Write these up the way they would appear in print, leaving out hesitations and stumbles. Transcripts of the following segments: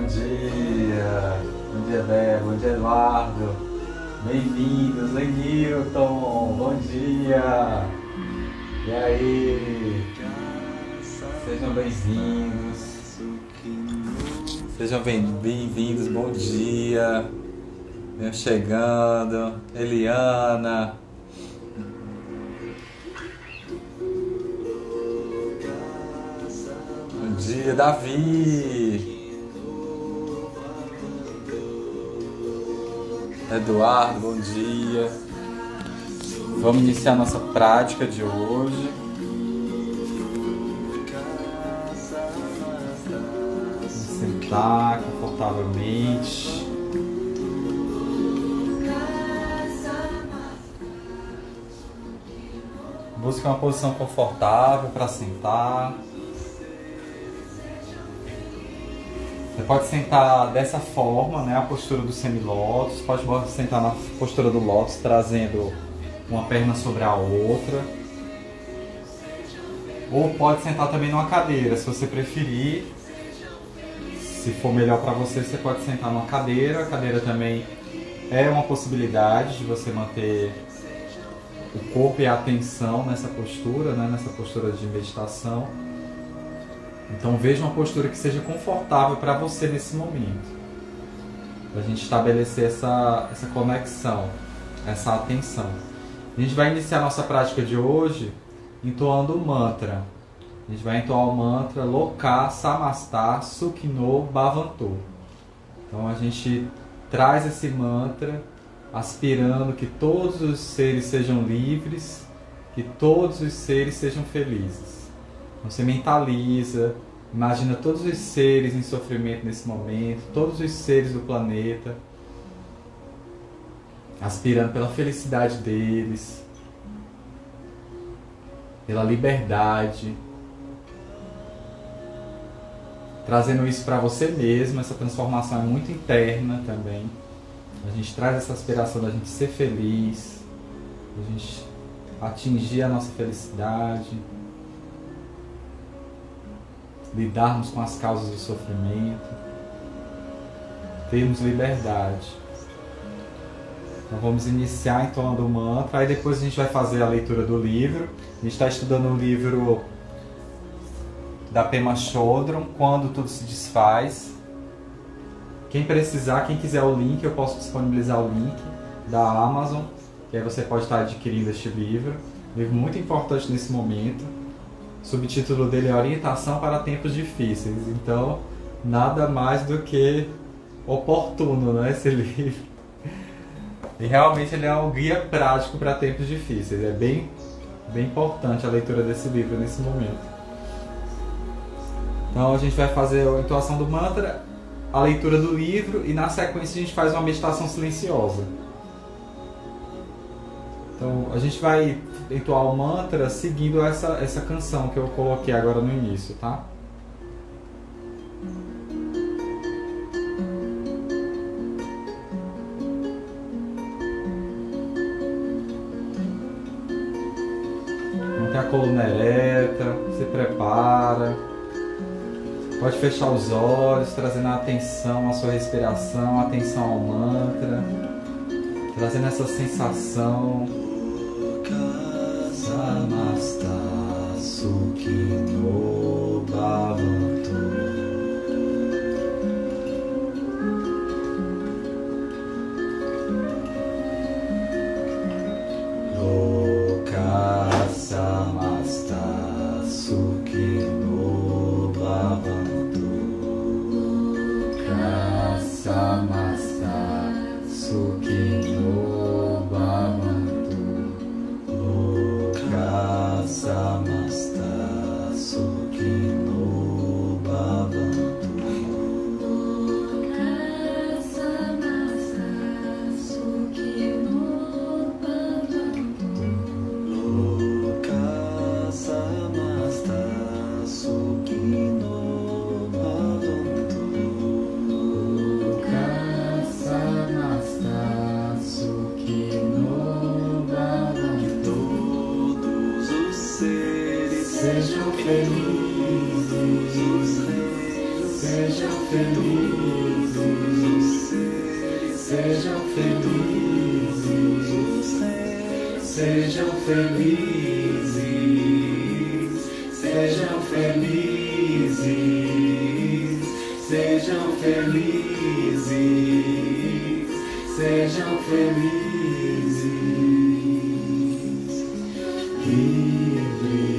dia. Bom dia, Débora. Bom dia, Eduardo. Bem-vindos, Lenilton. Bom dia. E aí? Sejam bem-vindos. Sejam bem-vindos. Bom dia. Venham chegando. Eliana. Bom dia, Davi. Eduardo, bom dia. Vamos iniciar nossa prática de hoje. Vamos sentar confortavelmente. Busque uma posição confortável para sentar. Você pode sentar dessa forma, né, a postura do semilótus. Pode sentar na postura do lótus, trazendo uma perna sobre a outra. Ou pode sentar também numa cadeira, se você preferir. Se for melhor para você, você pode sentar numa cadeira. A cadeira também é uma possibilidade de você manter o corpo e a atenção nessa postura, né, nessa postura de meditação. Então veja uma postura que seja confortável para você nesse momento. Para a gente estabelecer essa conexão, essa atenção. A gente vai iniciar a nossa prática de hoje entoando o mantra. A gente vai entoar o mantra Loka Samasta Sukhino Bhavantu. Então a gente traz esse mantra aspirando que todos os seres sejam livres, que todos os seres sejam felizes. Você mentaliza, imagina todos os seres em sofrimento nesse momento, todos os seres do planeta, aspirando pela felicidade deles, pela liberdade, trazendo isso para você mesmo. Essa transformação é muito interna também. A gente traz essa aspiração da gente ser feliz, da gente atingir a nossa felicidade, lidarmos com as causas do sofrimento, termos liberdade. Então vamos iniciar entoando o mantra, aí depois a gente vai fazer a leitura do livro. A gente está estudando o livro da Pema Chodron, Quando Tudo Se Desfaz. Quem precisar, quem quiser o link, eu posso disponibilizar o link da Amazon, que aí você pode estar adquirindo este livro. Um livro muito importante nesse momento. O subtítulo dele é Orientação para Tempos Difíceis. Então, nada mais do que oportuno, né, esse livro. E realmente ele é um guia prático para tempos difíceis. É bem importante a leitura desse livro nesse momento. Então a gente vai fazer a entoação do mantra, a leitura do livro e na sequência a gente faz uma meditação silenciosa. Então a gente vai entoar o mantra seguindo essa canção que eu coloquei agora no início, tá? Mantém a coluna ereta, se prepara. Pode fechar os olhos, trazendo a atenção à sua respiração, a atenção ao mantra, trazendo essa sensação. Samasta Sukhino Bhavantu. Loka Samasta Sukhino Bhavantu. Samasta Sukhino Bhavantu. Loka Samasta Sukhino felizes, sejam felizes, sejam felizes, sejam felizes, sejam felizes, sejam felizes, livres.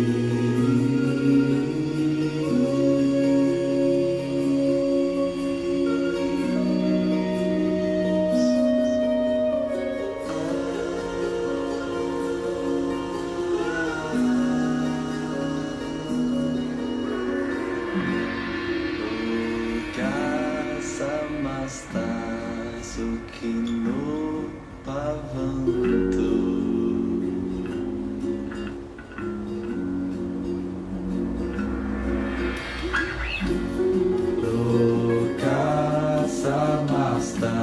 Samasta Sukhino Bhavantu. Loka Samasta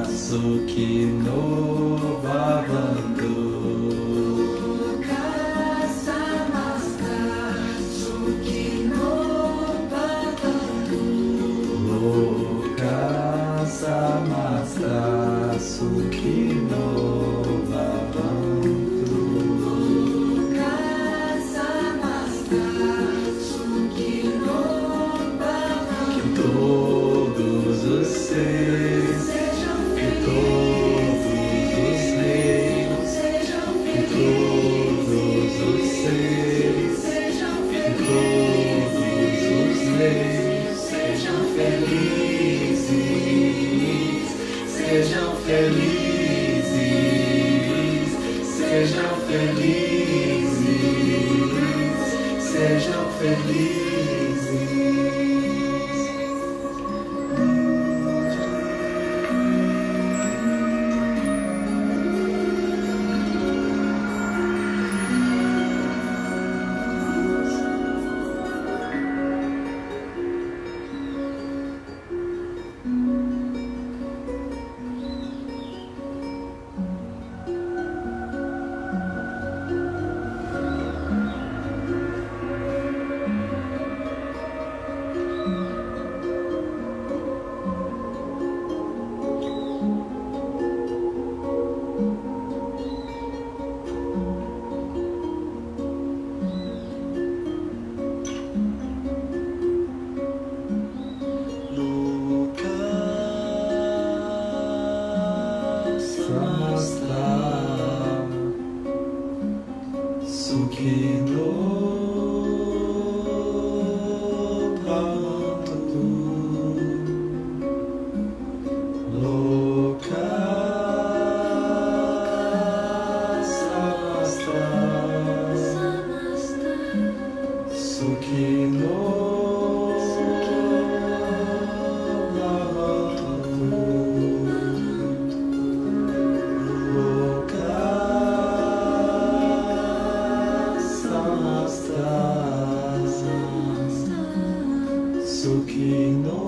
Sukhino Bhavantu. Loka Samasta Sukhino Bhavantu. Loka Samasta Sukhino Bhavantu. Loka Samasta Sukhino Bhavantu. Que todos os seres sejam felizes, que todos os seres sejam felizes, que todos os reis sejam felizes, sejam felizes, sejam felizes, sejam felizes. Samasta Sukhino Bhavantu. Loka Samasta Sukhino Sukhino Bhavantu. Loka Samasta Sukhino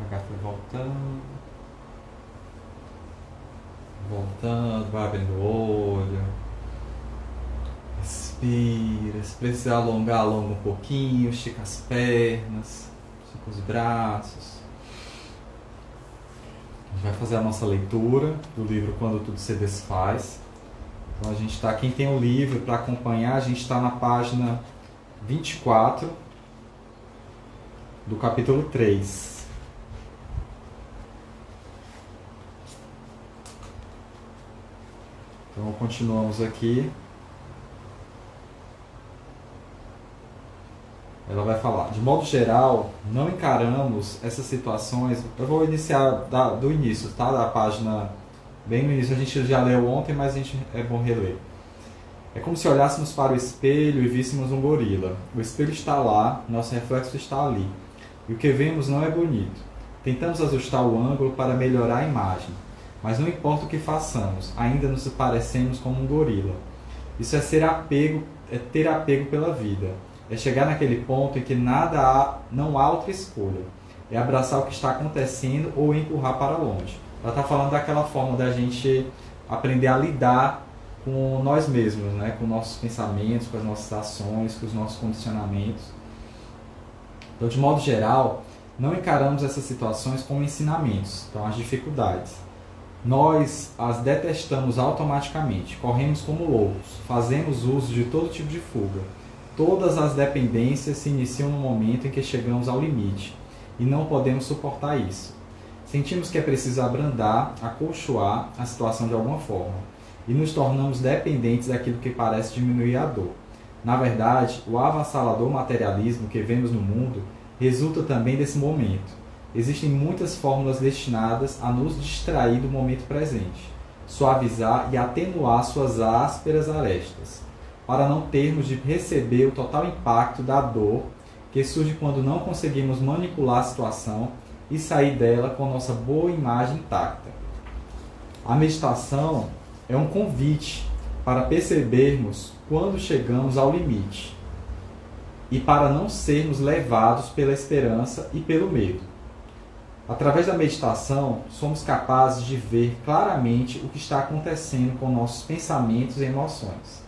Devagar foi voltando. Voltando, vai abrindo o olho. Respira. Se precisar alongar, alonga um pouquinho. Estica as pernas. Estica os braços. A gente vai fazer a nossa leitura do livro Quando Tudo Se Desfaz. Então a gente está, quem tem o livro para acompanhar, a gente está na página 24 do capítulo 3. Então continuamos aqui. Ela vai falar, de modo geral, não encaramos essas situações. Eu vou iniciar do início, tá? Da página, bem no início, a gente já leu ontem, mas é bom reler. É como se olhássemos para o espelho e víssemos um gorila. O espelho está lá, nosso reflexo está ali. E o que vemos não é bonito. Tentamos ajustar o ângulo para melhorar a imagem. Mas não importa o que façamos, ainda nos parecemos como um gorila. Isso é ter apego pela vida. É chegar naquele ponto em que não há outra escolha. É abraçar o que está acontecendo ou empurrar para longe. Ela está falando daquela forma da gente aprender a lidar com nós mesmos, né? Com nossos pensamentos, com as nossas ações, com os nossos condicionamentos. Então, de modo geral, não encaramos essas situações como ensinamentos, então as dificuldades. Nós as detestamos automaticamente, corremos como loucos, fazemos uso de todo tipo de fuga. Todas as dependências se iniciam no momento em que chegamos ao limite e não podemos suportar isso. Sentimos que é preciso abrandar, acolchoar a situação de alguma forma, e nos tornamos dependentes daquilo que parece diminuir a dor. Na verdade, o avassalador materialismo que vemos no mundo resulta também desse momento. Existem muitas fórmulas destinadas a nos distrair do momento presente, suavizar e atenuar suas ásperas arestas, para não termos de receber o total impacto da dor que surge quando não conseguimos manipular a situação e sair dela com nossa boa imagem intacta. A meditação é um convite para percebermos quando chegamos ao limite e para não sermos levados pela esperança e pelo medo. Através da meditação, somos capazes de ver claramente o que está acontecendo com nossos pensamentos e emoções,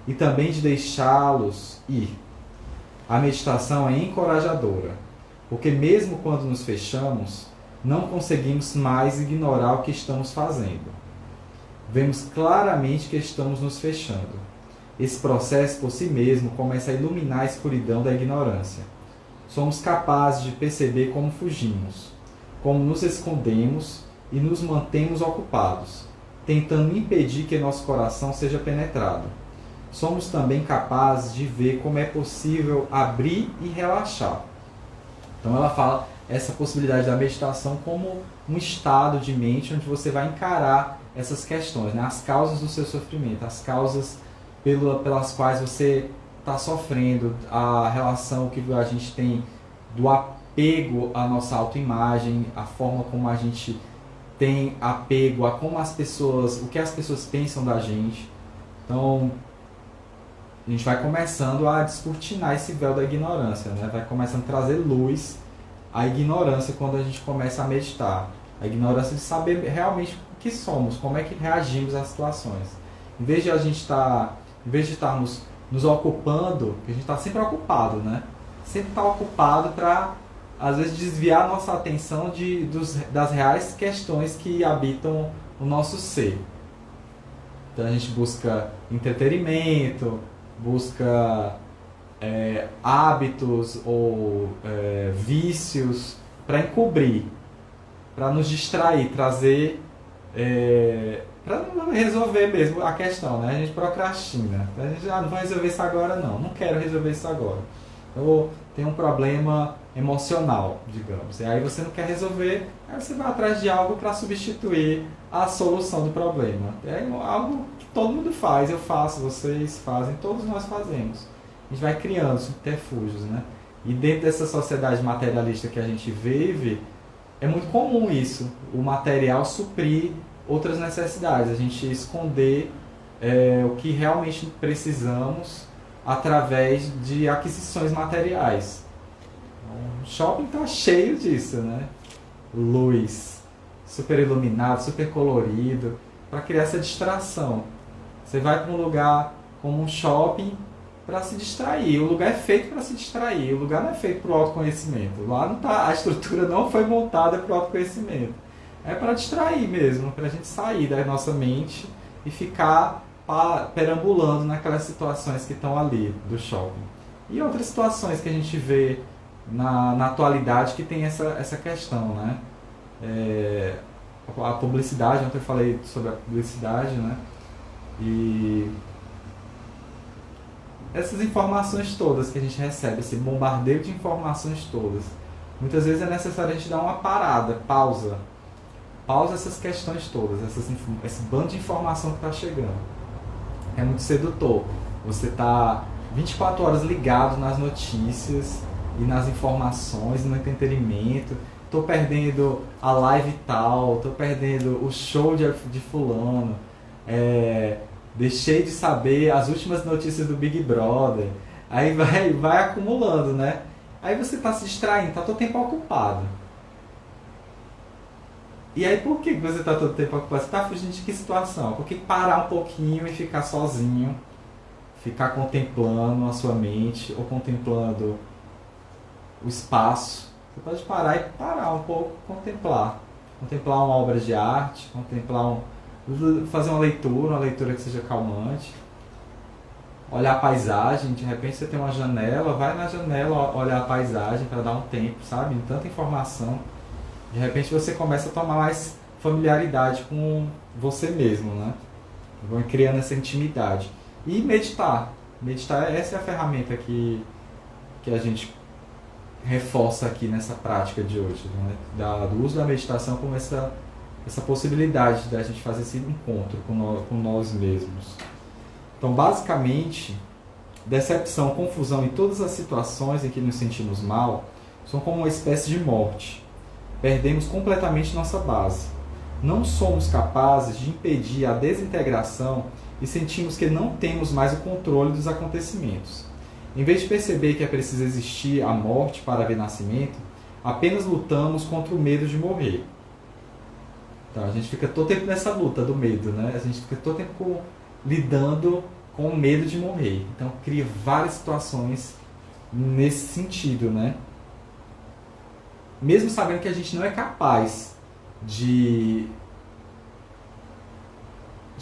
e também de deixá-los ir. A meditação é encorajadora, porque mesmo quando nos fechamos, não conseguimos mais ignorar o que estamos fazendo. Vemos claramente que estamos nos fechando. Esse processo, por si mesmo, começa a iluminar a escuridão da ignorância. Somos capazes de perceber como fugimos, como nos escondemos e nos mantemos ocupados, tentando impedir que nosso coração seja penetrado. Somos também capazes de ver como é possível abrir e relaxar. Então ela fala essa possibilidade da meditação como um estado de mente onde você vai encarar essas questões, né? As causas do seu sofrimento, as causas pelas quais você está sofrendo, a relação que a gente tem do apego à nossa autoimagem, a forma como a gente tem apego a como as pessoas, o que as pessoas pensam da gente. Então, a gente vai começando a descortinar esse véu da ignorância, né? Vai começando a trazer luz à ignorância quando a gente começa a meditar. A ignorância de saber realmente o que somos, como é que reagimos às situações. Em vez de estarmos nos ocupando, porque a gente está sempre ocupado, né? Sempre está ocupado para, às vezes, desviar a nossa atenção das reais questões que habitam o nosso ser. Então a gente busca entretenimento, busca hábitos ou vícios para encobrir, para nos distrair, trazer, para não resolver mesmo a questão, né? A gente procrastina. A gente não vai resolver isso agora não quero resolver isso agora. Ou tem um problema emocional, digamos, e aí você não quer resolver, aí você vai atrás de algo para substituir a solução do problema. É algo que todo mundo faz, eu faço, vocês fazem, todos nós fazemos. A gente vai criando subterfúgios, né? E dentro dessa sociedade materialista que a gente vive, é muito comum isso, o material suprir outras necessidades, a gente esconder o que realmente precisamos através de aquisições materiais. O shopping está cheio disso, né? Luz, super iluminado, super colorido, para criar essa distração. Você vai para um lugar como um shopping para se distrair. O lugar é feito para se distrair. O lugar não é feito para o autoconhecimento. Lá não tá, a estrutura não foi montada para o autoconhecimento. É para distrair mesmo, para a gente sair da nossa mente e ficar perambulando naquelas situações que estão ali do shopping. E outras situações que a gente vê na atualidade que tem essa questão, né? A publicidade, ontem eu falei sobre a publicidade, né? E essas informações todas que a gente recebe, esse bombardeio de informações todas, muitas vezes é necessário a gente dar uma parada, pausa essas questões todas, esse bando de informação que está chegando. É muito sedutor. Você está 24 horas ligado nas notícias e nas informações, no entretenimento. Estou perdendo a live tal, estou perdendo o show de fulano. Deixei de saber as últimas notícias do Big Brother. Aí vai acumulando, né? Aí você está se distraindo, está todo tempo ocupado. E aí por que você está todo tempo ocupado? Você está fugindo de que situação? Por que parar um pouquinho e ficar sozinho? Ficar contemplando a sua mente ou contemplando o espaço. Você pode parar um pouco, contemplar. Contemplar uma obra de arte, fazer uma leitura que seja calmante. Olhar a paisagem, de repente você tem uma janela, vai na janela olhar a paisagem para dar um tempo, sabe? Tanta informação. De repente você começa a tomar mais familiaridade com você mesmo, né? Vão criando essa intimidade. E meditar. Meditar, essa é a ferramenta que a gente reforça aqui nessa prática de hoje, né? Do uso da meditação como essa possibilidade da gente fazer esse encontro com nós mesmos. Então, basicamente, decepção, confusão e todas as situações em que nos sentimos mal são como uma espécie de morte. Perdemos completamente nossa base. Não somos capazes de impedir a desintegração e sentimos que não temos mais o controle dos acontecimentos. Em vez de perceber que é preciso existir a morte para haver nascimento, apenas lutamos contra o medo de morrer. Então a gente fica todo tempo nessa luta do medo, né? A gente fica todo tempo lidando com o medo de morrer. Então cria várias situações nesse sentido, né? Mesmo sabendo que a gente não é capaz de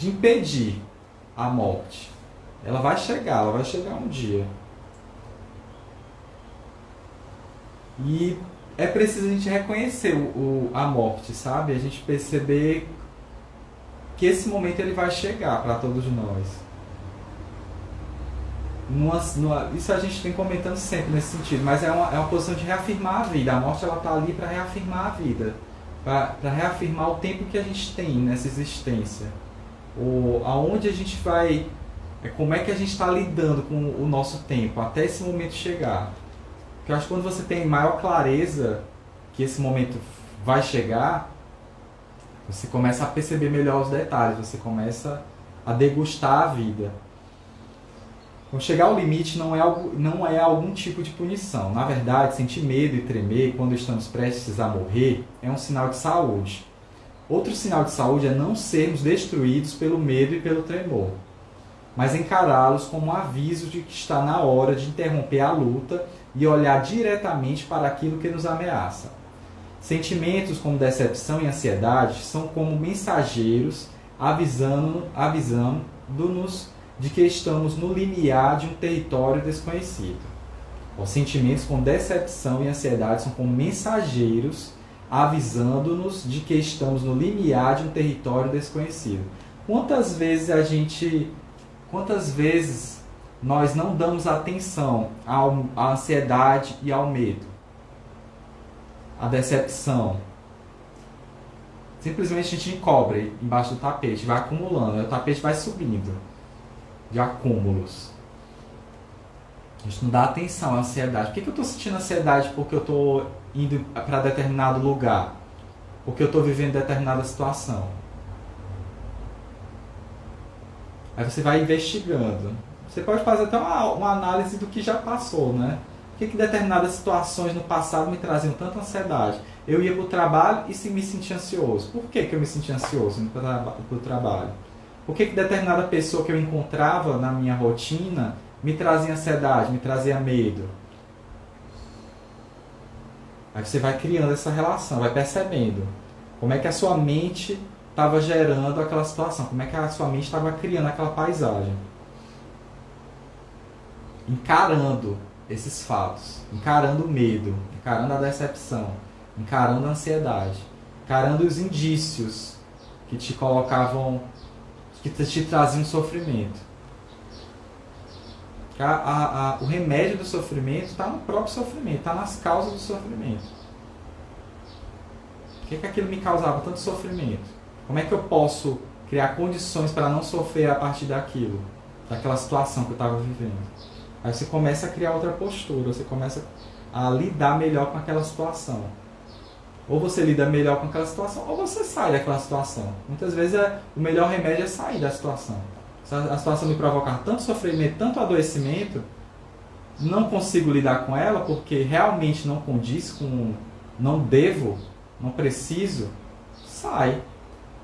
impedir a morte. Ela vai chegar um dia. E é preciso a gente reconhecer a morte, sabe? A gente perceber que esse momento ele vai chegar para todos nós. Isso a gente vem comentando sempre nesse sentido, mas é uma posição de reafirmar a vida. A morte está ali para reafirmar a vida, para reafirmar o tempo que a gente tem nessa existência. Aonde a gente vai, como é que a gente está lidando com o nosso tempo até esse momento chegar. Porque eu acho que quando você tem maior clareza que esse momento vai chegar, você começa a perceber melhor os detalhes, você começa a degustar a vida. Então, chegar ao limite não é algum tipo de punição. Na verdade, sentir medo e tremer quando estamos prestes a morrer é um sinal de saúde. Outro sinal de saúde é não sermos destruídos pelo medo e pelo tremor, mas encará-los como um aviso de que está na hora de interromper a luta e olhar diretamente para aquilo que nos ameaça. Sentimentos como decepção e ansiedade são como mensageiros avisando-nos de que estamos no limiar de um território desconhecido. Os sentimentos com decepção e ansiedade são como mensageiros avisando-nos de que estamos no limiar de um território desconhecido. Quantas vezes nós não damos atenção à ansiedade e ao medo? A decepção. Simplesmente a gente encobre embaixo do tapete, vai acumulando, o tapete vai subindo de acúmulos. A gente não dá atenção à ansiedade. Por que eu estou sentindo ansiedade? Porque eu estou indo para determinado lugar? Porque eu estou vivendo determinada situação? Aí você vai investigando. Você pode fazer até uma análise do que já passou, né? Por que determinadas situações no passado me traziam tanta ansiedade? Eu ia para o trabalho e me sentia ansioso. Por que eu me sentia ansioso indo para o trabalho? Por que determinada pessoa que eu encontrava na minha rotina me trazia ansiedade, me trazia medo? Aí você vai criando essa relação, vai percebendo como é que a sua mente estava gerando aquela situação, como é que a sua mente estava criando aquela paisagem. Encarando esses fatos, encarando o medo, encarando a decepção, encarando a ansiedade, encarando os indícios que te colocavam, que te traziam sofrimento. O remédio do sofrimento está no próprio sofrimento, está nas causas do sofrimento. Por que aquilo me causava tanto sofrimento? Como é que eu posso criar condições para não sofrer a partir daquilo, daquela situação que eu estava vivendo? Aí você começa a criar outra postura, você começa a lidar melhor com aquela situação. Ou você lida melhor com aquela situação, ou você sai daquela situação. Muitas vezes o melhor remédio é sair da situação. Se a situação me provocar tanto sofrimento, tanto adoecimento, não consigo lidar com ela porque realmente não condiz com, não devo, não preciso, sai.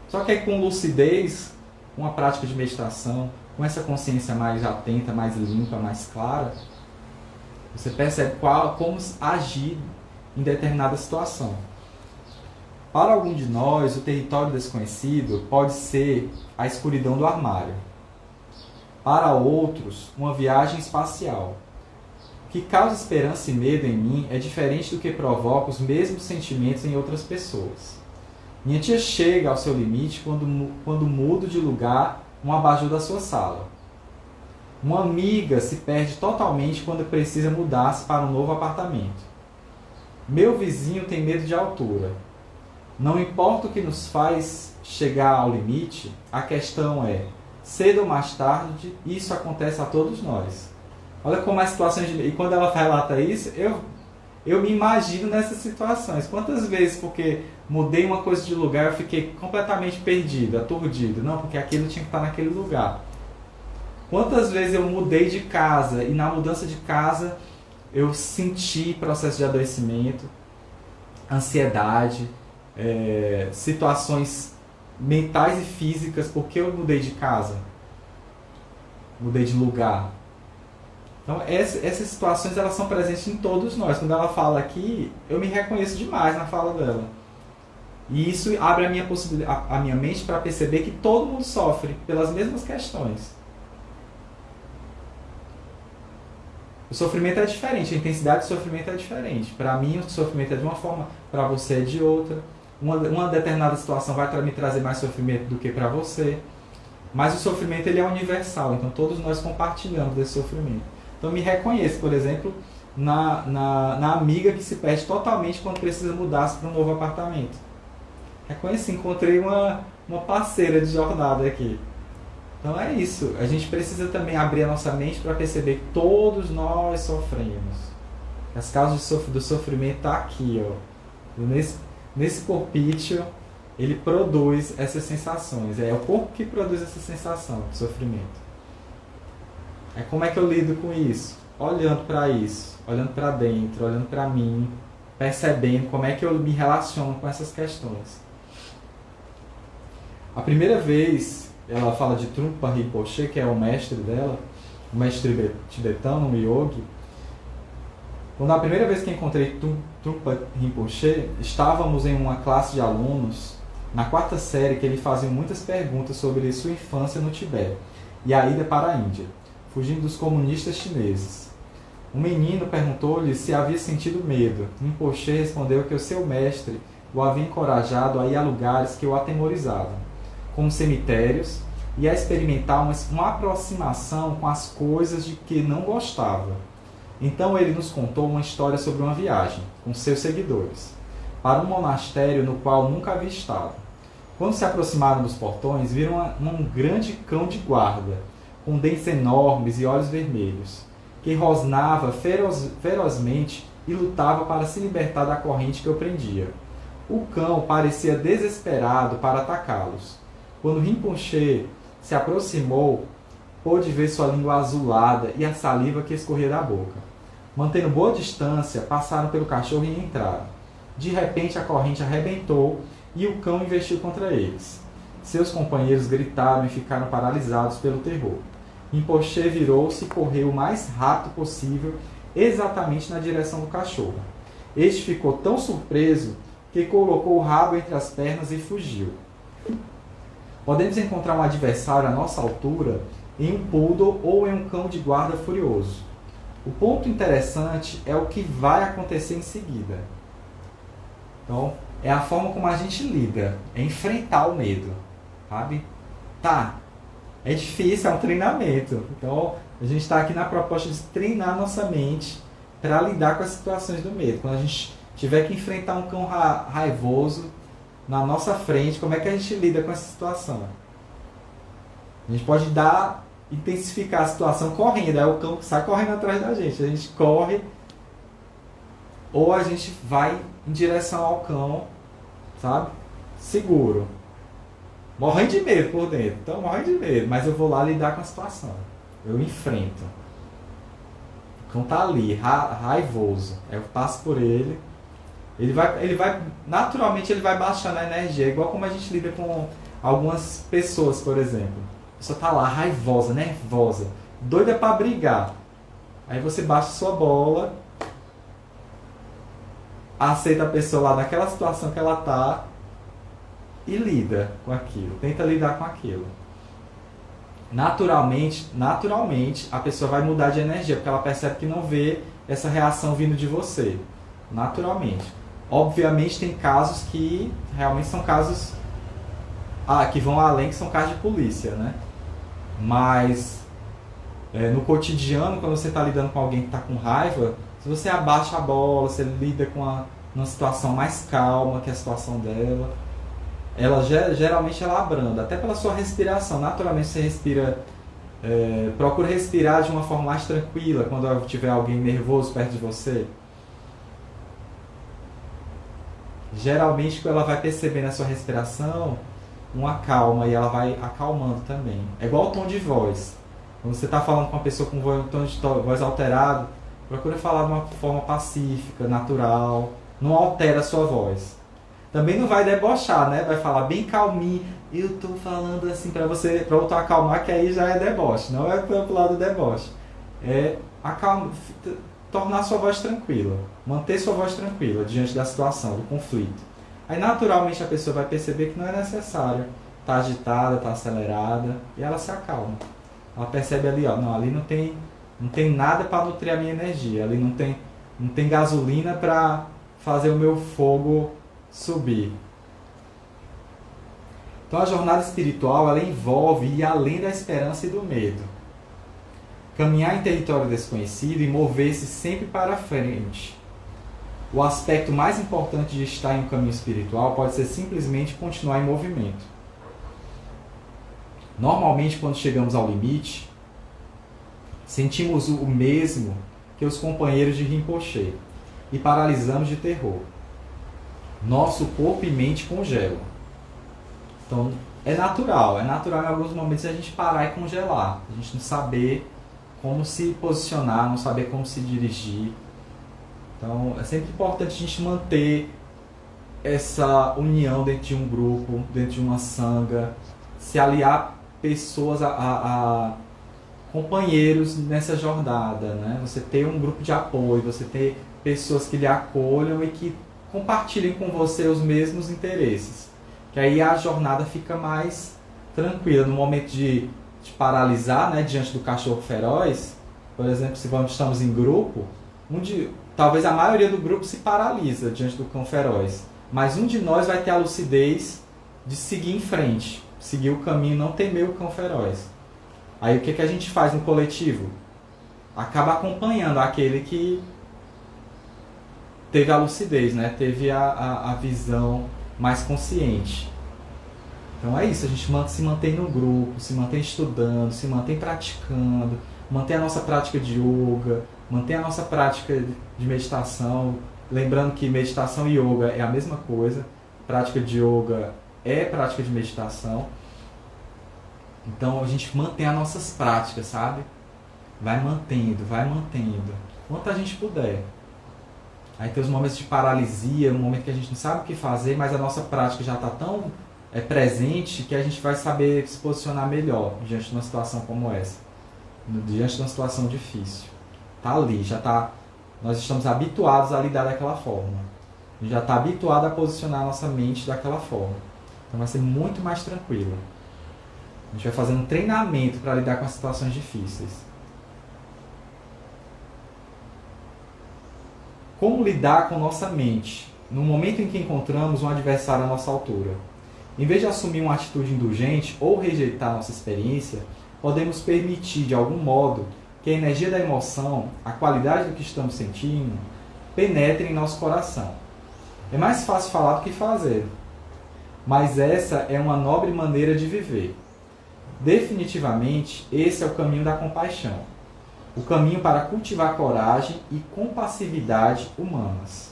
Só que aí com lucidez, com a prática de meditação, com essa consciência mais atenta, mais limpa, mais clara, você percebe como agir em determinada situação. Para algum de nós, o território desconhecido pode ser a escuridão do armário. Para outros, uma viagem espacial. O que causa esperança e medo em mim é diferente do que provoca os mesmos sentimentos em outras pessoas. Minha tia chega ao seu limite quando mudo de lugar um abajur da sua sala. Uma amiga se perde totalmente quando precisa mudar-se para um novo apartamento. Meu vizinho tem medo de altura. Não importa o que nos faz chegar ao limite, a questão é, cedo ou mais tarde, isso acontece a todos nós. Olha como as situações... E quando ela relata isso, eu me imagino nessas situações. Quantas vezes, porque mudei uma coisa de lugar, eu fiquei completamente perdido, aturdido. Não, porque aquilo tinha que estar naquele lugar. Quantas vezes eu mudei de casa e na mudança de casa eu senti processo de adoecimento, ansiedade, situações mentais e físicas, porque eu mudei de casa, mudei de lugar. Então essas situações elas são presentes em todos nós. Quando ela fala aqui, eu me reconheço demais na fala dela. E isso abre a minha mente para perceber que todo mundo sofre pelas mesmas questões. O sofrimento é diferente, a intensidade do sofrimento é diferente. Para mim, o sofrimento é de uma forma, para você é de outra. Uma determinada situação vai me trazer mais sofrimento do que para você. Mas o sofrimento ele é universal, então todos nós compartilhamos desse sofrimento. Então, me reconheço, por exemplo, na amiga que se perde totalmente quando precisa mudar-se para um novo apartamento. Reconheci, encontrei uma parceira de jornada aqui. Então é isso, a gente precisa também abrir a nossa mente para perceber que todos nós sofremos. As causas do sofrimento estão aqui, ó. Nesse corpício, ele produz essas sensações. É o corpo que produz essa sensação de sofrimento. Como é que eu lido com isso? Olhando para isso, olhando para dentro, olhando para mim, percebendo como é que eu me relaciono com essas questões. A primeira vez... Ela fala de Trungpa Rinpoche, que é o mestre dela, o mestre tibetano, um yogi. Quando a primeira vez que encontrei Trungpa Rinpoche, estávamos em uma classe de alunos, na 4ª série, que ele fazia muitas perguntas sobre sua infância no Tibete e a ida para a Índia, fugindo dos comunistas chineses. Um menino perguntou-lhe se havia sentido medo. Rinpoche respondeu que o seu mestre o havia encorajado a ir a lugares que o atemorizavam, como cemitérios, e a experimentar uma aproximação com as coisas de que não gostava. Então ele nos contou uma história sobre uma viagem, com seus seguidores, para um monastério no qual nunca havia estado. Quando se aproximaram dos portões, viram um grande cão de guarda, com dentes enormes e olhos vermelhos, que rosnava ferozmente e lutava para se libertar da corrente que o prendia. O cão parecia desesperado para atacá-los. Quando Rinpoche se aproximou, pôde ver sua língua azulada e a saliva que escorria da boca. Mantendo boa distância, passaram pelo cachorro e entraram. De repente, a corrente arrebentou e o cão investiu contra eles. Seus companheiros gritaram e ficaram paralisados pelo terror. Rinpoche virou-se e correu o mais rápido possível, exatamente na direção do cachorro. Este ficou tão surpreso que colocou o rabo entre as pernas e fugiu. Podemos encontrar um adversário à nossa altura em um poodle ou em um cão de guarda furioso. O ponto interessante é o que vai acontecer em seguida. Então, é a forma como a gente lida, é enfrentar o medo, sabe? É difícil, é um treinamento. Então, a gente está aqui na proposta de treinar nossa mente para lidar com as situações do medo. Quando a gente tiver que enfrentar um cão raivoso na nossa frente, como é que a gente lida com essa situação? A gente pode intensificar a situação correndo, aí o cão sai correndo atrás da gente. A gente corre, ou a gente vai em direção ao cão, sabe? Seguro. Morrendo de medo por dentro. Então, morrendo de medo, mas eu vou lá lidar com a situação. Eu enfrento. O cão tá ali, raivoso. Aí eu passo por ele. Naturalmente ele vai baixando a energia, igual como a gente lida com algumas pessoas, por exemplo. A pessoa tá lá, raivosa, nervosa, doida para brigar. Aí você baixa sua bola, aceita a pessoa lá naquela situação que ela tá e lida com aquilo, tenta lidar com aquilo. Naturalmente, a pessoa vai mudar de energia, porque ela percebe que não vê essa reação vindo de você, naturalmente. Obviamente tem casos que realmente são casos que vão além, que são casos de polícia, né? Mas no cotidiano, quando você está lidando com alguém que está com raiva, se você abaixa a bola, você lida com uma situação mais calma que a situação dela, ela geralmente ela abranda, até pela sua respiração. Naturalmente você respira, procura respirar de uma forma mais tranquila quando tiver alguém nervoso perto de você. Geralmente ela vai perceber na sua respiração uma calma e ela vai acalmando também. É igual o tom de voz. Quando você está falando com uma pessoa com um tom de voz alterado, procura falar de uma forma pacífica, natural, não altera a sua voz. Também não vai debochar, né? Vai falar bem calminho, eu tô falando assim para você, para outro acalmar, que aí já é deboche, não é pro lado do deboche. É tornar sua voz tranquila, manter sua voz tranquila diante da situação, do conflito. Aí naturalmente a pessoa vai perceber que não é necessário estar agitada, estar acelerada, e ela se acalma. Ela percebe ali, não, ali não tem nada para nutrir a minha energia, ali não tem gasolina para fazer o meu fogo subir. Então a jornada espiritual, ela envolve ir além da esperança e do medo. Caminhar em território desconhecido e mover-se sempre para frente. O aspecto mais importante de estar em um caminho espiritual pode ser simplesmente continuar em movimento. Normalmente, quando chegamos ao limite, sentimos o mesmo que os companheiros de Rinpoche e paralisamos de terror. Nosso corpo e mente congelam. Então, é natural em alguns momentos a gente parar e congelar, a gente não saber como se posicionar, não saber como se dirigir. Então, é sempre importante a gente manter essa união dentro de um grupo, dentro de uma sangha, se aliar pessoas a companheiros nessa jornada, né? Você ter um grupo de apoio, você ter pessoas que lhe acolham e que compartilhem com você os mesmos interesses. Que aí a jornada fica mais tranquila. No momento de paralisar, né, diante do cachorro feroz, por exemplo, se estamos em grupo, talvez a maioria do grupo se paralisa diante do cão feroz, mas um de nós vai ter a lucidez de seguir em frente, seguir o caminho, não temer o cão feroz. Aí o que a gente faz no coletivo? Acaba acompanhando aquele que teve a lucidez, né? Teve a visão mais consciente. Então é isso, a gente se mantém no grupo, se mantém estudando, se mantém praticando, mantém a nossa prática de yoga, mantém a nossa prática de meditação. Lembrando que meditação e yoga é a mesma coisa, prática de yoga é prática de meditação. Então a gente mantém as nossas práticas, sabe? Vai mantendo, quanto a gente puder. Aí tem os momentos de paralisia, um momento que a gente não sabe o que fazer, mas a nossa prática já está tão presente que a gente vai saber se posicionar melhor diante de uma situação como essa, diante de uma situação difícil. Está ali, nós estamos habituados a lidar daquela forma. A gente já está habituado a posicionar a nossa mente daquela forma. Então vai ser muito mais tranquilo. A gente vai fazendo um treinamento para lidar com as situações difíceis. Como lidar com nossa mente no momento em que encontramos um adversário à nossa altura? Em vez de assumir uma atitude indulgente ou rejeitar nossa experiência, podemos permitir, de algum modo, que a energia da emoção, a qualidade do que estamos sentindo, penetre em nosso coração. É mais fácil falar do que fazer, mas essa é uma nobre maneira de viver. Definitivamente, esse é o caminho da compaixão. O caminho para cultivar coragem e compassividade humanas.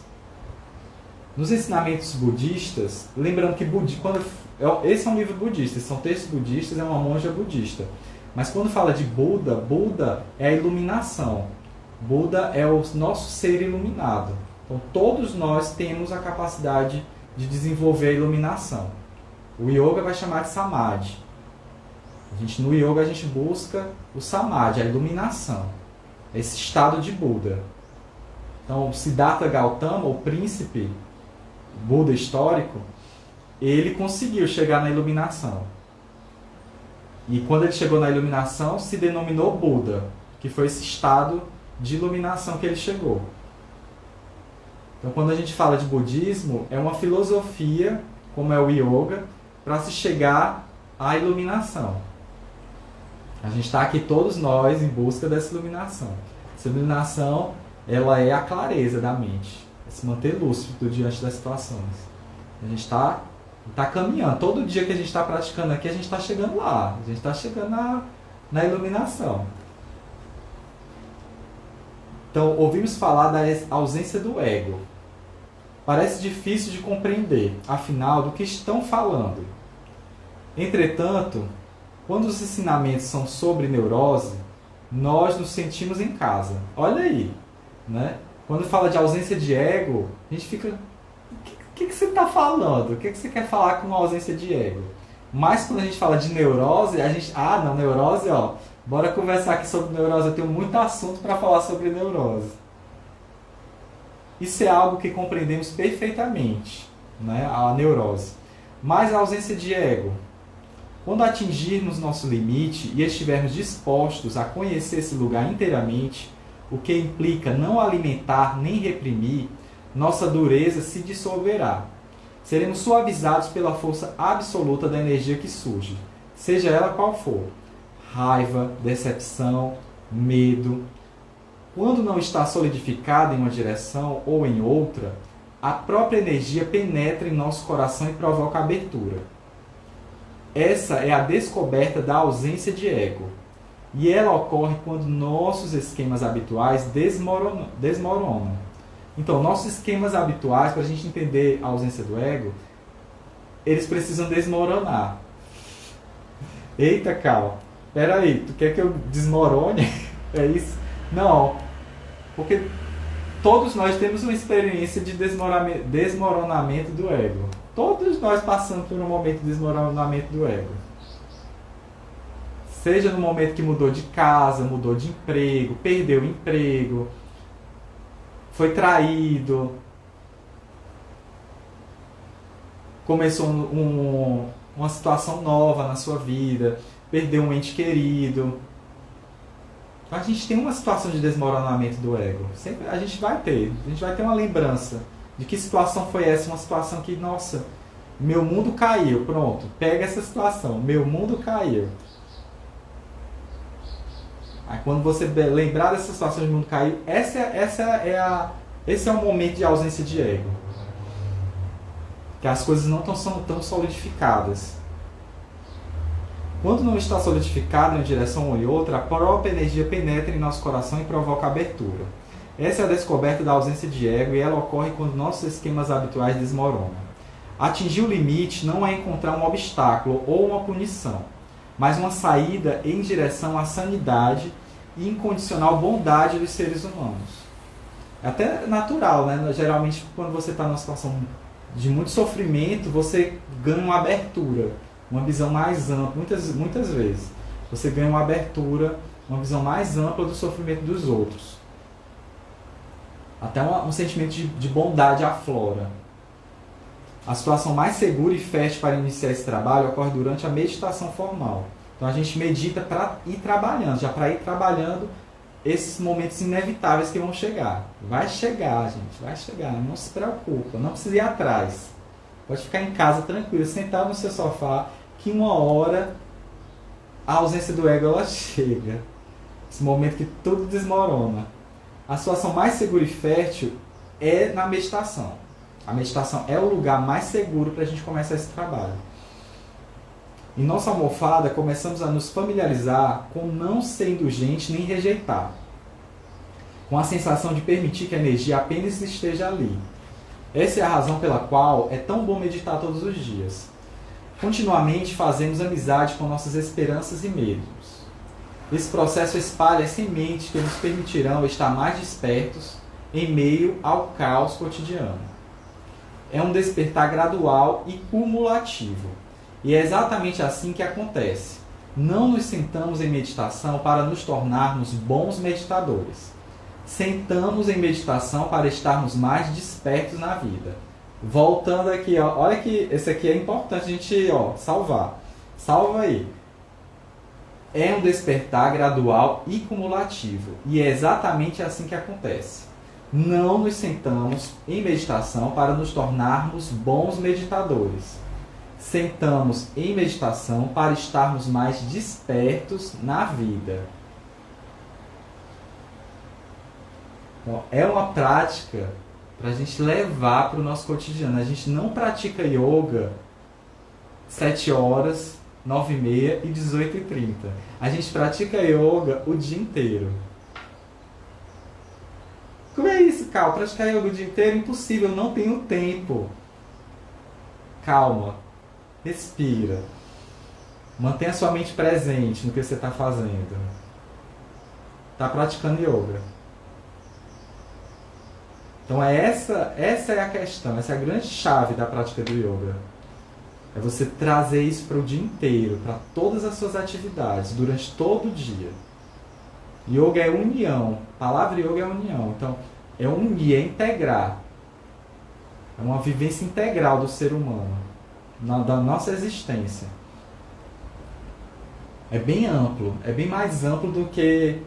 Nos ensinamentos budistas, lembrando que esse é um livro budista, são textos budistas, é uma monja budista. Mas quando fala de Buda, Buda é a iluminação. Buda é o nosso ser iluminado. Então todos nós temos a capacidade de desenvolver a iluminação. O yoga vai chamar de Samadhi. No yoga a gente busca o Samadhi, a iluminação. Esse estado de Buda. Então Siddhartha Gautama, o príncipe Buda histórico, ele conseguiu chegar na iluminação. E quando ele chegou na iluminação, se denominou Buda, que foi esse estado de iluminação que ele chegou. Então, quando a gente fala de budismo, é uma filosofia, como é o yoga, para se chegar à iluminação. A gente está aqui todos nós em busca dessa iluminação. Essa iluminação, ela é a clareza da mente, é se manter lúcido diante das situações. A gente está caminhando. Todo dia que a gente está praticando aqui, a gente está chegando lá. A gente está chegando na iluminação. Então, ouvimos falar da ausência do ego. Parece difícil de compreender, afinal, do que estão falando. Entretanto, quando os ensinamentos são sobre neurose, nós nos sentimos em casa. Olha aí, né? Quando fala de ausência de ego, a gente fica... O que você está falando? O que você quer falar com ausência de ego? Mas quando a gente fala de neurose, a gente... Ah, não, neurose, ó. Bora conversar aqui sobre neurose. Eu tenho muito assunto para falar sobre neurose. Isso é algo que compreendemos perfeitamente, né? A neurose. Mas a ausência de ego. Quando atingirmos nosso limite e estivermos dispostos a conhecer esse lugar inteiramente, o que implica não alimentar nem reprimir, nossa dureza se dissolverá. Seremos suavizados pela força absoluta da energia que surge, seja ela qual for. Raiva, decepção, medo. Quando não está solidificada em uma direção ou em outra, a própria energia penetra em nosso coração e provoca abertura. Essa é a descoberta da ausência de ego. E ela ocorre quando nossos esquemas habituais desmoronam. Então, nossos esquemas habituais, para a gente entender a ausência do ego, eles precisam desmoronar. Eita, Cal, peraí, tu quer que eu desmorone? É isso? Não, porque todos nós temos uma experiência de desmoronamento do ego. Todos nós passamos por um momento de desmoronamento do ego. Seja no momento que mudou de casa, mudou de emprego, perdeu o emprego, foi traído, começou uma situação nova na sua vida, perdeu um ente querido. A gente tem uma situação de desmoronamento do ego. Sempre a gente vai ter uma lembrança de que situação foi essa, uma situação que, nossa, meu mundo caiu, pronto, pega essa situação, meu mundo caiu. Aí quando você lembrar dessa situação de mundo caiu, esse é o momento de ausência de ego. Que as coisas não estão tão solidificadas. Quando não está solidificada em uma direção ou em outra, a própria energia penetra em nosso coração e provoca abertura. Essa é a descoberta da ausência de ego e ela ocorre quando nossos esquemas habituais desmoronam. Atingir o limite não é encontrar um obstáculo ou uma punição, mas uma saída em direção à sanidade e incondicional bondade dos seres humanos. É até natural, né? Geralmente, quando você está numa situação de muito sofrimento, você ganha uma abertura, uma visão mais ampla, muitas vezes. Você ganha uma abertura, uma visão mais ampla do sofrimento dos outros. Até um sentimento de bondade aflora. A situação mais segura e fértil para iniciar esse trabalho ocorre durante a meditação formal. Então a gente medita para ir trabalhando, já para ir trabalhando esses momentos inevitáveis que vão chegar. Vai chegar, gente, vai chegar. Não se preocupa, não precisa ir atrás. Pode ficar em casa tranquilo, sentado no seu sofá, que uma hora a ausência do ego ela chega. Esse momento que tudo desmorona. A situação mais segura e fértil é na meditação. A meditação é o lugar mais seguro para a gente começar esse trabalho. Em nossa almofada, começamos a nos familiarizar com não ser indulgente nem rejeitar. Com a sensação de permitir que a energia apenas esteja ali. Essa é a razão pela qual é tão bom meditar todos os dias. Continuamente fazemos amizade com nossas esperanças e medos. Esse processo espalha as sementes que nos permitirão estar mais despertos em meio ao caos cotidiano. É um despertar gradual e cumulativo. E é exatamente assim que acontece. Não nos sentamos em meditação para nos tornarmos bons meditadores. Sentamos em meditação para estarmos mais despertos na vida. Voltando aqui, ó, olha que esse aqui é importante a gente salvar. Salva aí. é um despertar gradual e cumulativo. E é exatamente assim que acontece. Não nos sentamos em meditação para nos tornarmos bons meditadores. Sentamos em meditação para estarmos mais despertos na vida. Então, é uma prática para a gente levar para o nosso cotidiano. A gente não pratica yoga 7 horas, 9h30 e 18h30. A gente pratica yoga o dia inteiro. Como é isso, Cal? Praticar yoga o dia inteiro é impossível, eu não tenho tempo. Calma. Respira. Mantenha sua mente presente no que você está fazendo. Está praticando yoga. Então essa é a questão, essa é a grande chave da prática do yoga. É você trazer isso para o dia inteiro, para todas as suas atividades, durante todo o dia. Yoga é união. A palavra yoga é união. Então, é unir, é integrar. É uma vivência integral do ser humano, da nossa existência. É bem amplo. É bem mais amplo do que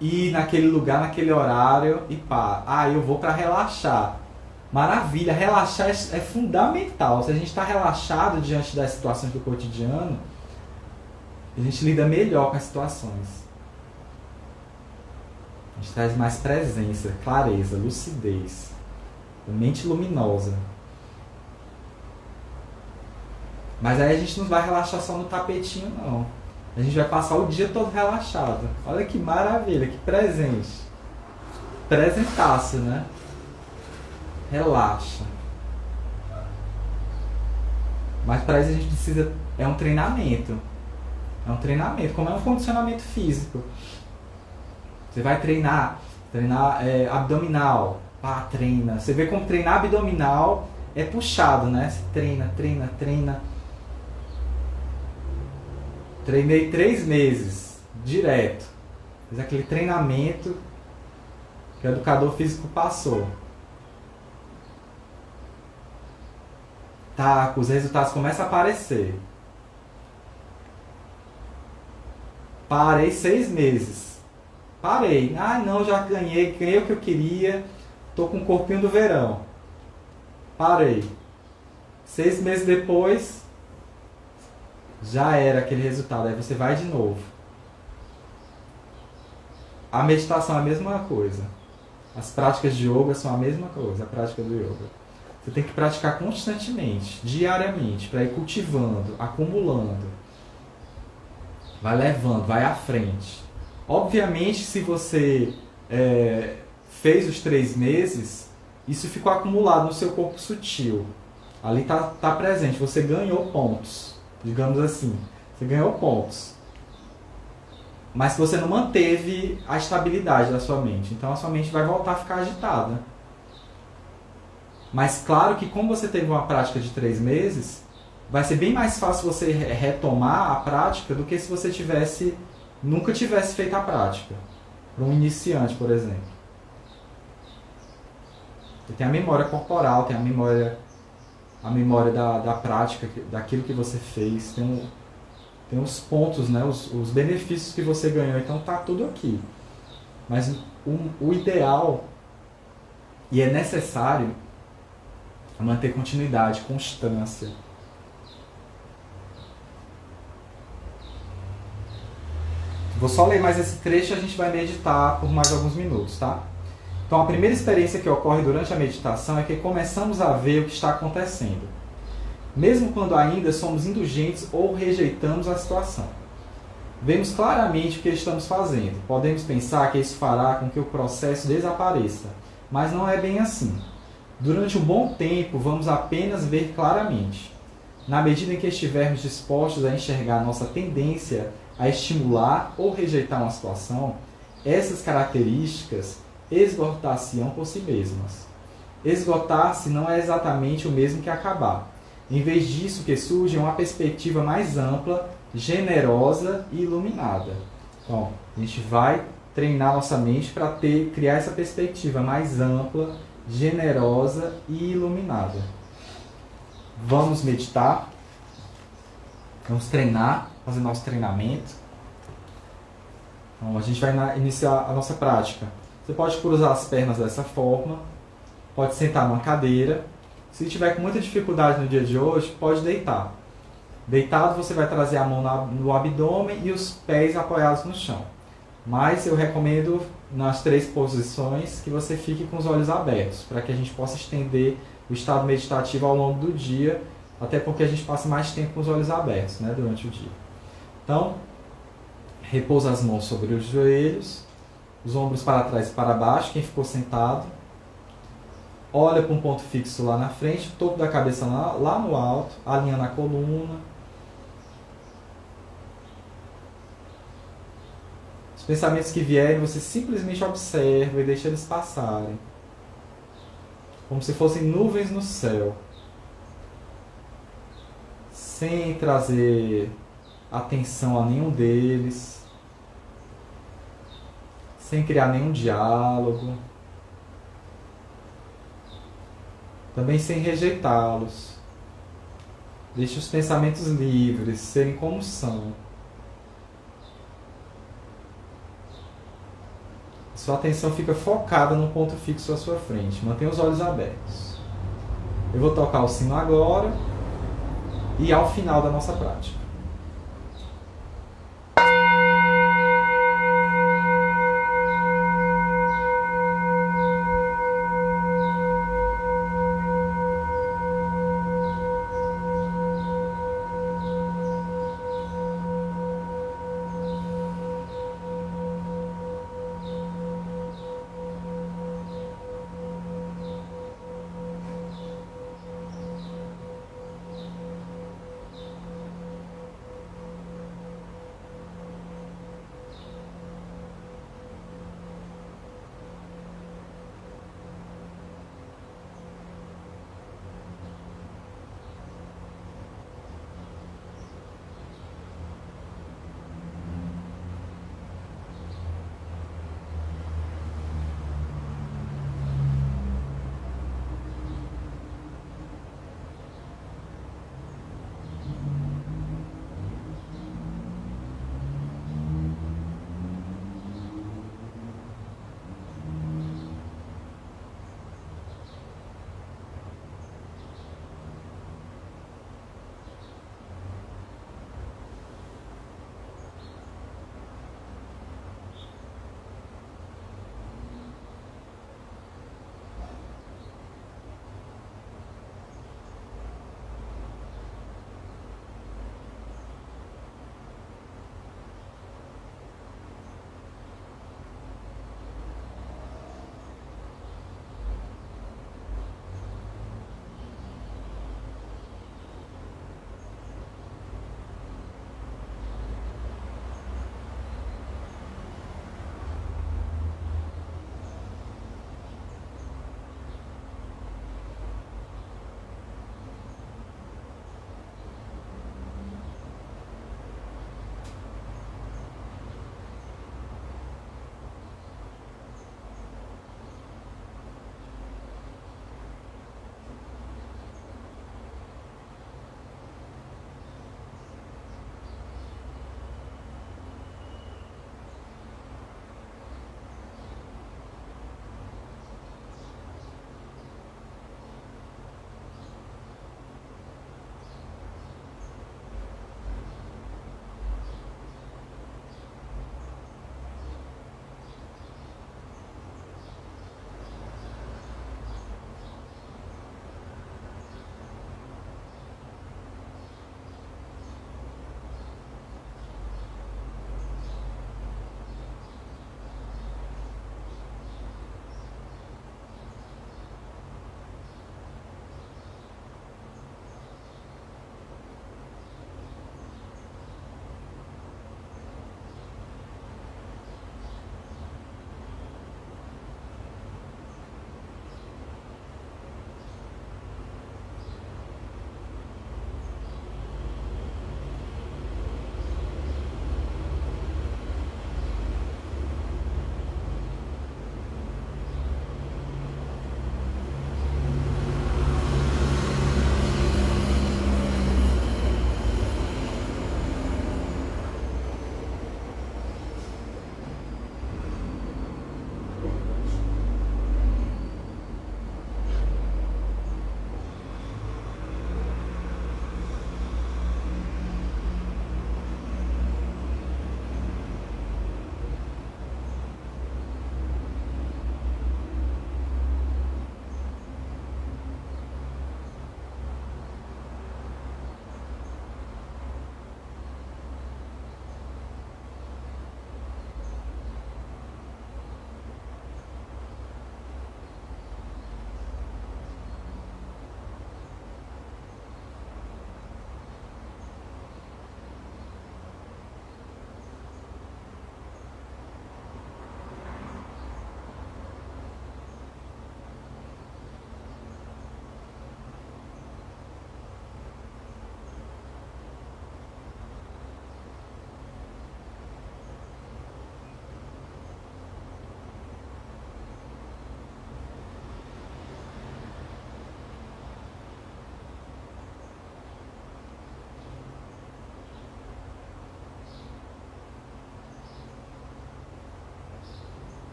ir naquele lugar, naquele horário e pá. Ah, eu vou para relaxar. Maravilha, relaxar é fundamental. Se a gente está relaxado diante das situações do cotidiano, a gente lida melhor com as situações. A gente traz mais presença, clareza, lucidez, mente luminosa. Mas aí a gente não vai relaxar só no tapetinho, não. A gente vai passar o dia todo relaxado. Olha que maravilha, que presente. Presentaço, né? Relaxa. Mas para isso a gente precisa... É um treinamento. É um treinamento, como é um condicionamento físico. Você vai treinar abdominal. Pá, treina. Você vê como treinar abdominal é puxado, né? Você treina. Treinei 3 meses, direto. Fiz aquele treinamento que o educador físico passou. Tá, os resultados começam a aparecer. Parei 6 meses. Parei. Ah, não, já ganhei o que eu queria. Tô com o corpinho do verão. Parei. 6 meses depois, já era aquele resultado. Aí você vai de novo. A meditação é a mesma coisa. As práticas de yoga são a mesma coisa, a prática do yoga. Você tem que praticar constantemente, diariamente, para ir cultivando, acumulando. Vai levando, vai à frente. Obviamente, se você fez os 3 meses, isso ficou acumulado no seu corpo sutil. Ali tá presente, você ganhou pontos, digamos assim. Você ganhou pontos. Mas você não manteve a estabilidade da sua mente. Então a sua mente vai voltar a ficar agitada. Mas claro que como você teve uma prática de 3 meses, vai ser bem mais fácil você retomar a prática do que se você nunca tivesse feito a prática. Para um iniciante, por exemplo. Você tem a memória corporal, tem a memória da prática, daquilo que você fez, tem os pontos, né, os benefícios que você ganhou, então tá tudo aqui. Mas o ideal, e é necessário, é manter continuidade, constância. Vou só ler mais esse trecho e a gente vai meditar por mais alguns minutos, tá? Então a primeira experiência que ocorre durante a meditação é que começamos a ver o que está acontecendo, mesmo quando ainda somos indulgentes ou rejeitamos a situação. Vemos claramente o que estamos fazendo. Podemos pensar que isso fará com que o processo desapareça, mas não é bem assim. Durante um bom tempo, vamos apenas ver claramente. Na medida em que estivermos dispostos a enxergar nossa tendência a estimular ou rejeitar uma situação, essas características esgotar-se-ão por si mesmas. Esgotar-se não é exatamente o mesmo que acabar. Em vez disso, o que surge é uma perspectiva mais ampla, generosa e iluminada. Então, a gente vai treinar nossa mente para criar essa perspectiva mais ampla, generosa e iluminada. Vamos meditar, vamos treinar, fazer nosso treinamento. Então a gente vai iniciar a nossa prática. Você pode cruzar as pernas dessa forma, pode sentar numa cadeira. Se tiver com muita dificuldade no dia de hoje, pode deitar. Deitado você vai trazer a mão no abdômen e os pés apoiados no chão. Mas eu recomendo nas 3 posições que você fique com os olhos abertos, para que a gente possa estender o estado meditativo ao longo do dia, até porque a gente passa mais tempo com os olhos abertos, né, durante o dia. Então, repousa as mãos sobre os joelhos, os ombros para trás e para baixo, quem ficou sentado. Olha para um ponto fixo lá na frente, o topo da cabeça lá no alto, alinhando a coluna. Os pensamentos que vierem, você simplesmente observa e deixa eles passarem. Como se fossem nuvens no céu. Sem trazer atenção a nenhum deles. Sem criar nenhum diálogo. Também sem rejeitá-los. Deixe os pensamentos livres, serem como são. Sua atenção fica focada num ponto fixo à sua frente. Mantenha os olhos abertos. Eu vou tocar o sino agora e ao final da nossa prática.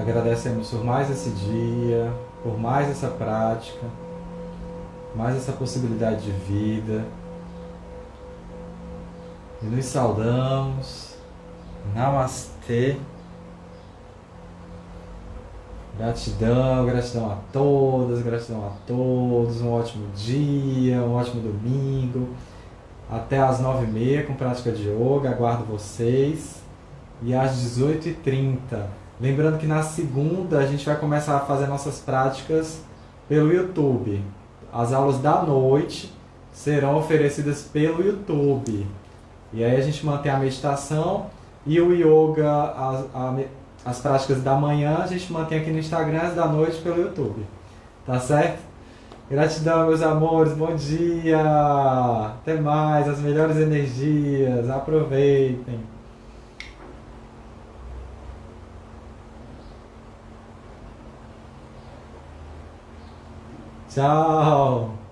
Agradecemos por mais esse dia, por mais essa prática, mais essa possibilidade de vida. E nos saudamos. Namastê. Gratidão, gratidão a todas, gratidão a todos. Um ótimo dia, um ótimo domingo. Até às 9h30 com prática de yoga. Aguardo vocês. E às 18h30. Lembrando que na segunda a gente vai começar a fazer nossas práticas pelo YouTube. As aulas da noite serão oferecidas pelo YouTube. E aí a gente mantém a meditação e o yoga, as práticas da manhã a gente mantém aqui no Instagram, as da noite pelo YouTube. Tá certo? Gratidão, meus amores. Bom dia. Até mais. As melhores energias. Aproveitem. Tchau.